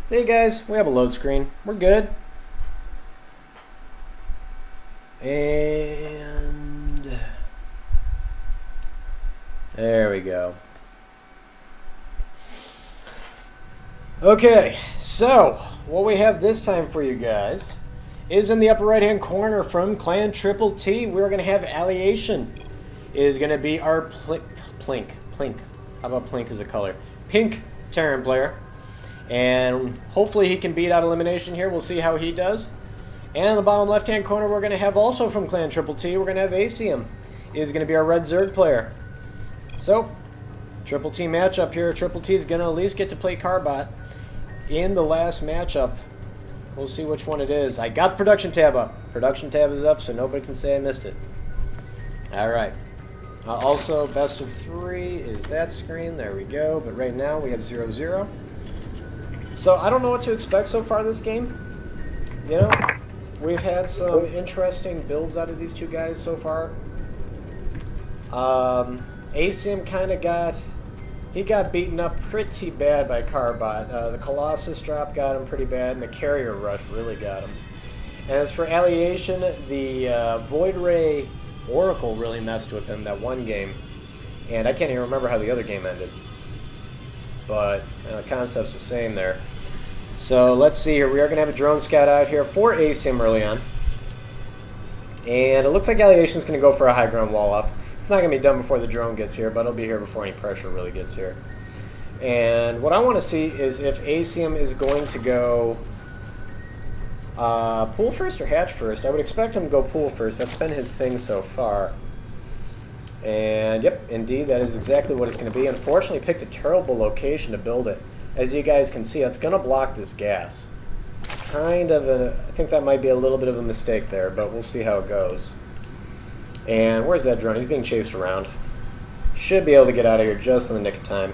See you guys, we have a load screen. We're good. And there we go. Okay, so what we have this time for you guys is in the upper right hand corner from Clan Triple T. We're going to have Alyiation is going to be our Plink. How about Plink as a color? Pink Terran player. And hopefully he can beat out elimination here. We'll see how he does. And in the bottom left hand corner we're going to have also from Clan Triple T, we're going to have Aecium is going to be our red Zerg player. So, Triple T matchup here. Triple T is going to at least get to play Carbot in the last matchup. We'll see which one it is. I got the production tab up. Production tab is up, so nobody can say I missed it. Alright. Also, best of 3 is that screen. There we go. But right now we have 0-0. So I don't know what to expect so far this game. You know, we've had some interesting builds out of these two guys so far. Aecium kind of got beaten up pretty bad by Carbot. The Colossus drop got him pretty bad, and the Carrier Rush really got him. And as for Alyiation, the Void Ray Oracle really messed with him that one game. And I can't even remember how the other game ended. But the concept's the same there. So let's see here. We are going to have a drone scout out here for Aecium early on. And it looks like Alyiation's going to go for a high ground wall off. It's not going to be done before the drone gets here, but it'll be here before any pressure really gets here. And what I want to see is if Aecium is going to go pool first or hatch first. I would expect him to go pool first. That's been his thing so far. And yep, indeed, that is exactly what it's going to be. Unfortunately, picked a terrible location to build it. As you guys can see, it's going to block this gas. I think that might be a little bit of a mistake there, but we'll see how it goes. And where's that drone? He's being chased around. Should be able to get out of here just in the nick of time.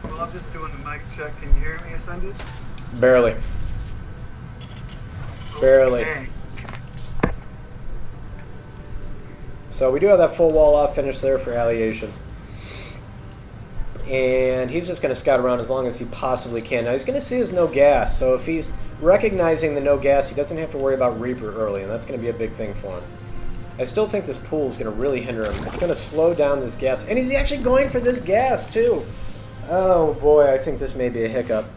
Well, I'm just doing the mic check. Can you hear me, Ascended? Barely. Barely. Okay. So we do have that full wall off finish there for Alyiation. And he's just going to scout around as long as he possibly can. Now he's going to see there's no gas, so if he's recognizing the no gas, he doesn't have to worry about Reaper early, and that's going to be a big thing for him. I still think this pool is going to really hinder him. It's going to slow down this gas. And he's actually going for this gas, too. Oh, boy, I think this may be a hiccup.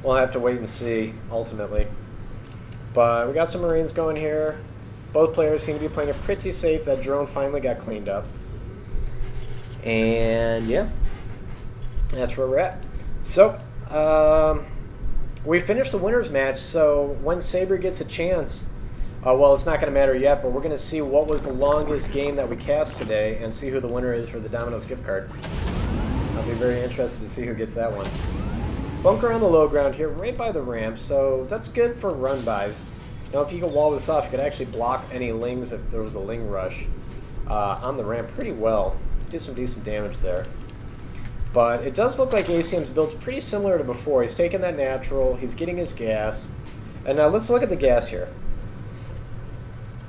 We'll have to wait and see, ultimately. But we got some Marines going here. Both players seem to be playing it pretty safe. That drone finally got cleaned up. And, yeah. That's where we're at. So, we finished the winners match, so when Saber gets a chance, well, it's not going to matter yet, but we're going to see what was the longest game that we cast today and see who the winner is for the Domino's gift card. I'll be very interested to see who gets that one. Bunker on the low ground here, right by the ramp, so that's good for run-bys. Now, if you can wall this off, you could actually block any lings if there was a ling rush on the ramp pretty well. Do some decent damage there. But it does look like Aecium's build's pretty similar to before. He's taking that natural, he's getting his gas. And now let's look at the gas here.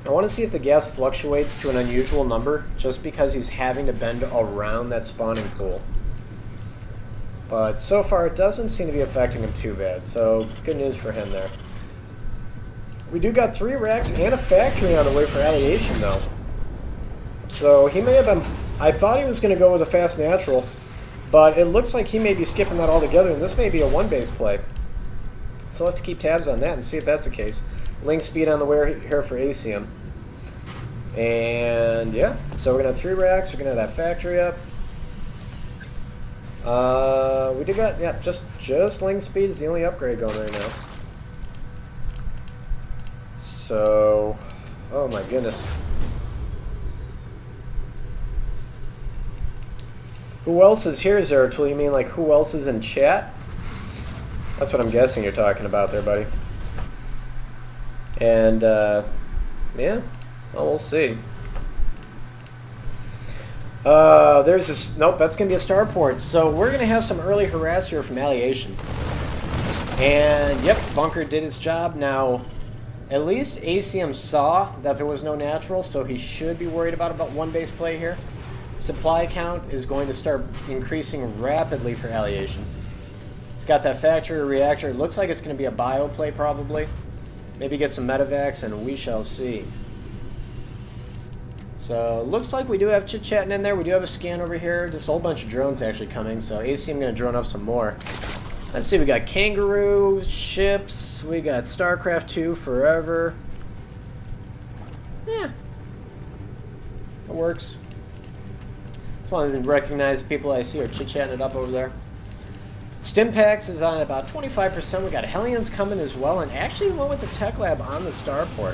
I want to see if the gas fluctuates to an unusual number just because he's having to bend around that spawning pool. But so far it doesn't seem to be affecting him too bad, so good news for him there. We do got 3 racks and a factory on the way for Alyiation though. So he may have been... I thought he was going to go with a fast natural, but it looks like he may be skipping that altogether, and this may be a one-base play. So we'll have to keep tabs on that and see if that's the case. Link speed on the way here for Aecium. And yeah, so we're going to have 3 racks, we're going to have that factory up. We do got, yeah, just link speed is the only upgrade going right now. So, oh my goodness. Who else is here, Zeratul? You mean like who else is in chat? That's what I'm guessing you're talking about there, buddy. And, yeah, well, we'll see. There's this, nope, that's going to be a starport. So we're going to have some early harass here from Alyiation. And, yep, Bunker did its job. Now, at least Aecium saw that there was no natural, so he should be worried about one base play here. Supply count is going to start increasing rapidly for Alyiation. It's got that factory reactor. It looks like it's going to be a bio play probably. Maybe get some medevacs, and we shall see. So, looks like we do have chit-chatting in there. We do have a scan over here. Just a whole bunch of drones actually coming. So, Aecium going to drone up some more. Let's see, we got Kangaroo, ships. We got StarCraft 2 forever. Yeah. It works. As long as I recognize people I see are chit-chatting it up over there. Stimpax is on about 25%. We got Hellions coming as well, and actually went with the Tech Lab on the starport.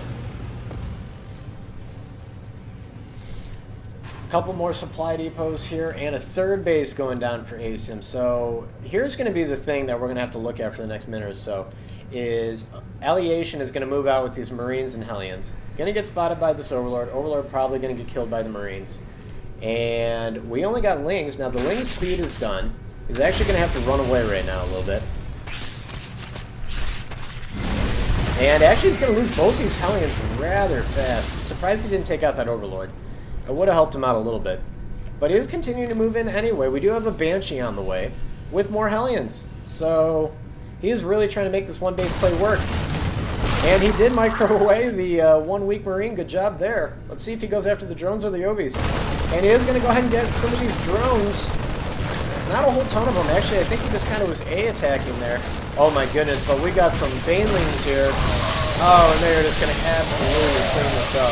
A couple more supply depots here, and a third base going down for Aecium. So here's going to be the thing that we're going to have to look at for the next minute or so. Is Alyiation is going to move out with these Marines and Hellions. It's going to get spotted by this Overlord. Overlord probably going to get killed by the Marines. And we only got Lings. Now the Ling speed is done. He's actually going to have to run away right now a little bit. And actually he's going to lose both these Hellions rather fast. Surprised he didn't take out that Overlord. It would have helped him out a little bit. But he is continuing to move in anyway. We do have a Banshee on the way with more Hellions. So he is really trying to make this one base play work. And he did micro away the 1 weak Marine. Good job there. Let's see if he goes after the drones or the Ovies. And he is going to go ahead and get some of these drones. Not a whole ton of them, actually. I think he just kind of was A-attacking there. Oh my goodness, but we got some Banelings here. Oh, and they're just going to absolutely clean this up.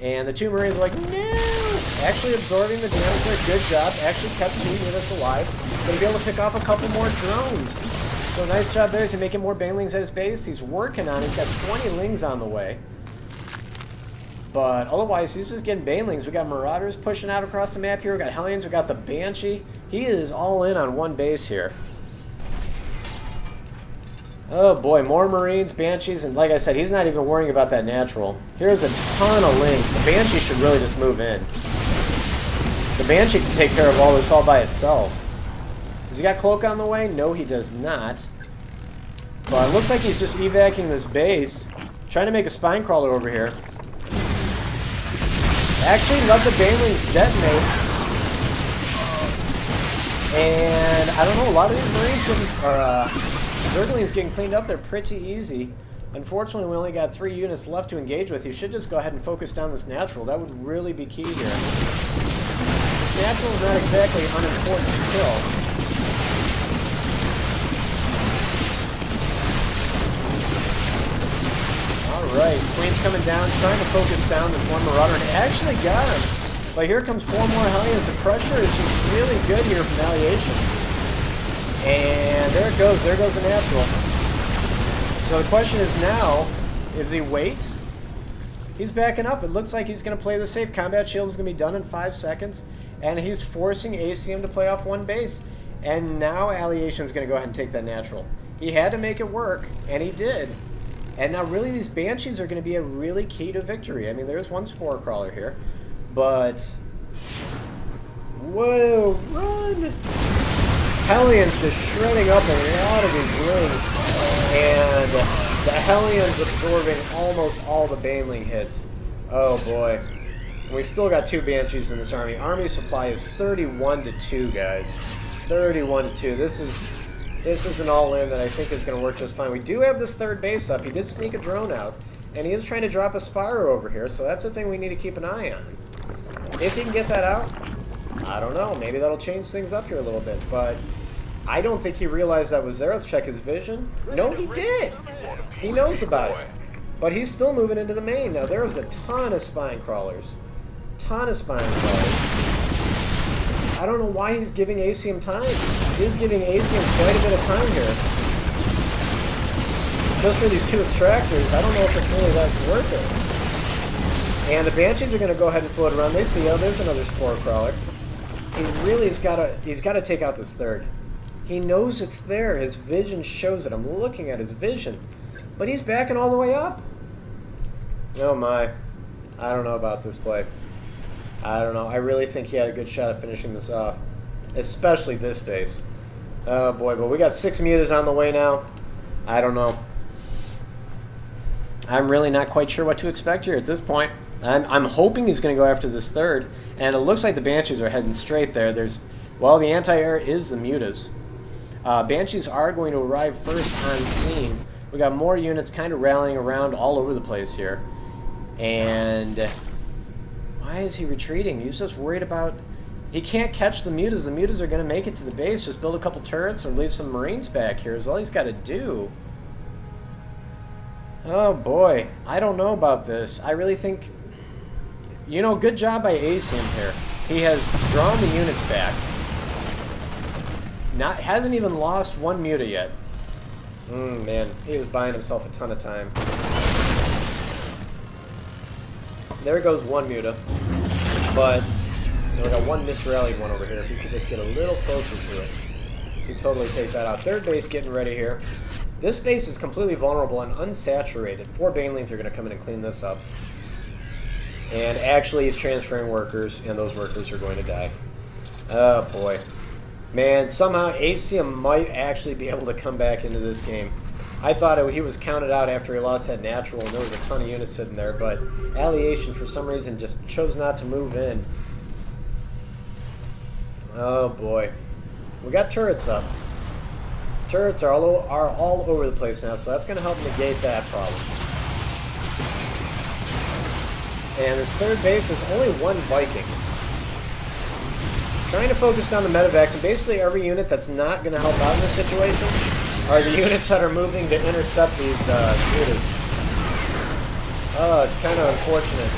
And the two Marines are like, no! Actually absorbing the damage there. Good job. Actually kept 2 units alive. Going to be able to pick off a couple more drones. So nice job there. He's making more Banelings at his base. He's working on it. He's got 20 Lings on the way. But otherwise, he's just getting Banelings. We got Marauders pushing out across the map here. We got Hellions. We got the Banshee. He is all in on one base here. Oh boy, more Marines, Banshees, and like I said, he's not even worrying about that natural. Here's a ton of Lings. The Banshee should really just move in. The Banshee can take care of all this all by itself. Does he got Cloak on the way? No, he does not. But it looks like he's just evacuating this base. Trying to make a Spine Crawler over here. Actually, let the Banelings detonate. And I don't know, a lot of these Marines getting, Zerglings getting cleaned up there pretty easy. Unfortunately, we only got 3 units left to engage with. You should just go ahead and focus down this natural. That would really be key here. This natural is not exactly unimportant to kill. Alright, Queen's coming down, trying to focus down this one Marauder, and actually got him. But here comes 4 more Hellions. The pressure is just really good here from Alyiation. And there it goes. There goes the natural. So the question is now, is he wait? He's backing up. It looks like he's going to play the safe. Combat shield is going to be done in 5 seconds. And he's forcing Aecium to play off one base. And now Alyiation is going to go ahead and take that natural. He had to make it work, and he did. And now really these Banshees are going to be a really key to victory. I mean, there's one Spore Crawler here. But... whoa, run! Hellions just shredding up a lot of these Lings, and the Hellions absorbing almost all the Baneling hits. Oh boy. And we still got 2 Banshees in this army. Army supply is 31-2, guys. 31-2. This is an all-in that I think is going to work just fine. We do have this 3rd base up. He did sneak a drone out, and he is trying to drop a Spire over here, so that's a thing we need to keep an eye on. If he can get that out, I don't know. Maybe that'll change things up here a little bit, but I don't think he realized that was there. Let's check his vision. No, he did. He knows about it. But he's still moving into the main. Now, there was a ton of Spine Crawlers. Ton of Spine Crawlers. I don't know why he's giving Aecium time. He's giving Aecium quite a bit of time here. Just for these 2 extractors, I don't know if it's really that worth it. And the Banshees are going to go ahead and float around. They see, oh, there's another Spore Crawler. He really has got to, he's got to take out this 3rd. He knows it's there. His vision shows it. I'm looking at his vision. But he's backing all the way up. Oh my. I don't know about this play. I don't know. I really think he had a good shot at finishing this off. Especially this base. Oh boy, but we got 6 mutas on the way now. I don't know. I'm really not quite sure what to expect here at this point. I'm hoping he's going to go after this 3rd. And it looks like the Banshees are heading straight there. Well, the anti-air is the mutas. Banshees are going to arrive first on scene. We got more units kind of rallying around all over the place here. And why is he retreating? He's just worried about... He can't catch the mutas. The mutas are going to make it to the base. Just build a couple turrets or leave some Marines back here is all he's got to do. Oh boy. I don't know about this. I really think... You know, good job by Aecium here. He has drawn the units back. Hasn't even lost one muta yet. Man, he was buying himself a ton of time. There goes one muta. But we got one misrallied one over here. If you could just get a little closer to it, you could totally take that out. Third base getting ready here. This base is completely vulnerable and unsaturated. 4 banelings are going to come in and clean this up. And actually, he's transferring workers, and those workers are going to die. Oh boy. Man, somehow Aecium might actually be able to come back into this game. I thought he was counted out after he lost that natural, and there was a ton of units sitting there, but Alyiation, for some reason, just chose not to move in. Oh boy. We got turrets up. Turrets are all over the place now, so that's going to help negate that problem. And this third base is only one Viking. Trying to focus down the medevacs, and basically every unit that's not going to help out in this situation are the units that are moving to intercept these mutas. Oh, it's kind of unfortunate.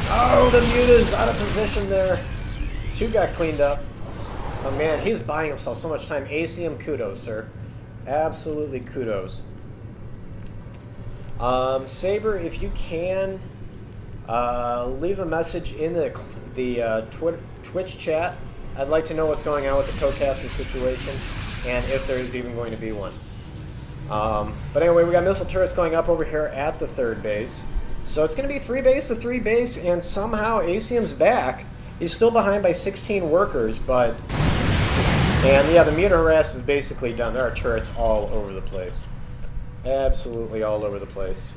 Oh, the muta's out of position there. 2 got cleaned up. Oh man, he's buying himself so much time. Aecium, kudos, sir. Absolutely kudos. Saber, if you can... leave a message in the Twitch chat. I'd like to know what's going on with the Toecaster situation and if there is even going to be one. But anyway, we got missile turrets going up over here at the third base. So it's going to be 3 base to 3 base, and somehow Aecium's back. He's still behind by 16 workers, but... And yeah, the muta harass is basically done. There are turrets all over the place. Absolutely all over the place.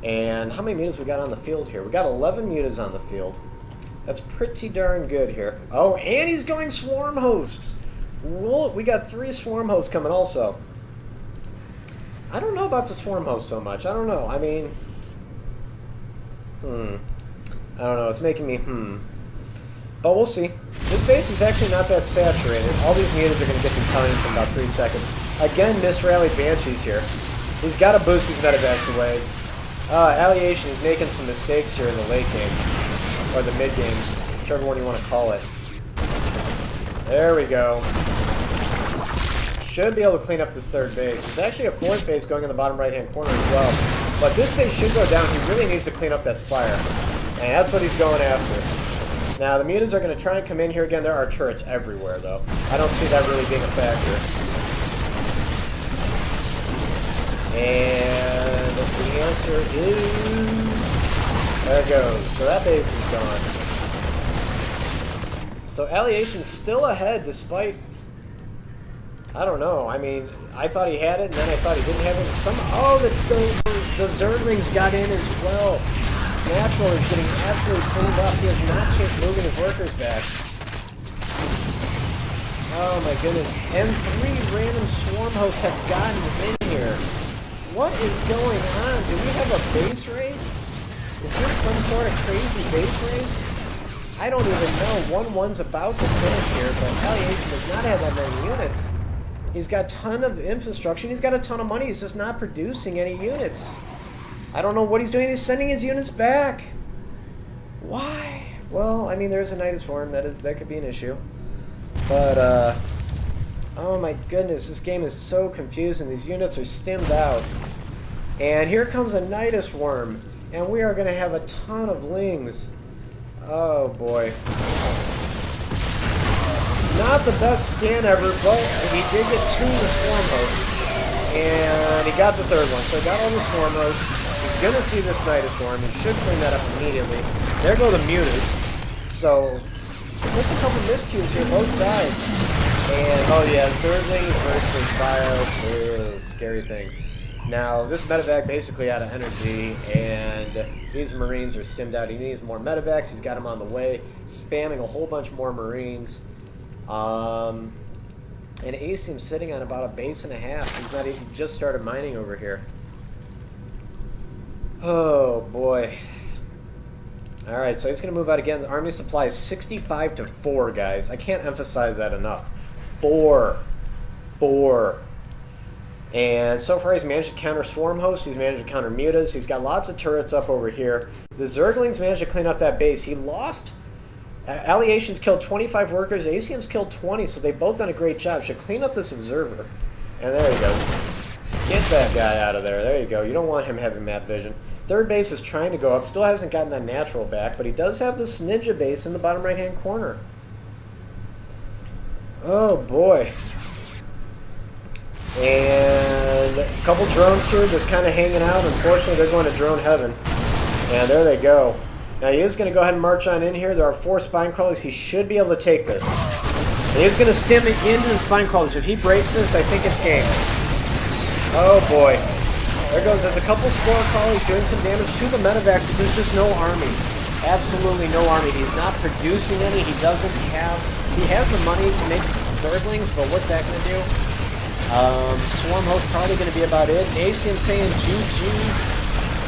And how many mutas we got on the field here? We got 11 mutas on the field. That's pretty darn good here. Oh, and he's going swarm hosts. We got 3 swarm hosts coming also. I don't know about the swarm host so much. I don't know. I mean, I don't know. It's making me But we'll see. This base is actually not that saturated. All these mutas are going to get these Hellions in about 3 seconds. Again, misrallied Banshees here. He's got to boost these medevacs away. Alyiation is making some mistakes here in the late game, or the mid game, whichever one you want to call it. There we go. Should be able to clean up this third base. There's actually a 4th base going in the bottom right-hand corner as well. But this base should go down. He really needs to clean up that spire. And that's what he's going after. Now, the mutas are going to try and come in here again. There are turrets everywhere, though. I don't see that really being a factor. And the answer is... There it goes. So that base is gone. So Alyiation's still ahead despite... I don't know. I mean, I thought he had it, and then I thought he didn't have it. Oh, the Zerglings got in as well. Natural is getting absolutely cleaned up. He has not changed moving his workers back. Oh my goodness. And 3 random swarm hosts have gotten in here. What is going on? Do we have a base race? Is this some sort of crazy base race? I don't even know. 1-1's about to finish here, but Alyiation does not have that many units. He's got a ton of infrastructure. He's got a ton of money. He's just not producing any units. I don't know what he's doing. He's sending his units back. Why? Well, I mean, there's a Nidus Swarm. That could be an issue. But, oh my goodness, this game is so confusing. These units are stimmed out. And here comes a Nidus Worm. And we are going to have a ton of lings. Oh boy. Not the best scan ever, but he did get 2 of the Swarm Hosts. And he got the 3rd one. So he got all the Swarm Hosts. He's going to see this Nidus Worm. He should clean that up immediately. There go the mutas. So, there's a couple miscues here, both sides. And, oh yeah, Zerglings versus Bio. Ew, scary thing. Now, this medevac basically out of energy, and these Marines are stimmed out. He needs more medevacs. He's got them on the way, spamming a whole bunch more Marines. And Aecium's sitting on about a base and a half. He's not even just started mining over here. Oh boy. Alright, so he's going to move out again. The army supply is 65 to 4, guys. I can't emphasize that enough. 4. And so far he's managed to counter Swarm Host. He's managed to counter Mutas. He's got lots of turrets up over here. The Zerglings managed to clean up that base. He lost... Alyiation's killed 25 workers. Aecium's killed 20, so they've both done a great job. Should clean up this Observer. And there he goes. Get that guy out of there. There you go. You don't want him having map vision. Third base is trying to go up. Still hasn't gotten that natural back, but he does have this ninja base in the bottom right-hand corner. Oh, boy. And a couple drones here just kind of hanging out. Unfortunately, they're going to drone heaven. And there they go. Now, he is going to go ahead and march on in here. There are 4 spine crawlers. He should be able to take this. And he's going to stem it into the spine crawlers. If he breaks this, I think it's game. Oh, boy. There goes. There's a couple spore crawlers doing some damage to the medevacs, but there's just no army. Absolutely no army. He's not producing any. He doesn't have... He has the money to make Zerglings, but what's that going to do? Swarm Host probably going to be about it. Aecium saying GG.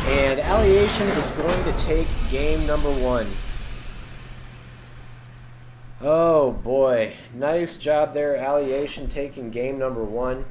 And Alyiation is going to take game number 1. Oh boy. Nice job there, Alyiation taking game number 1.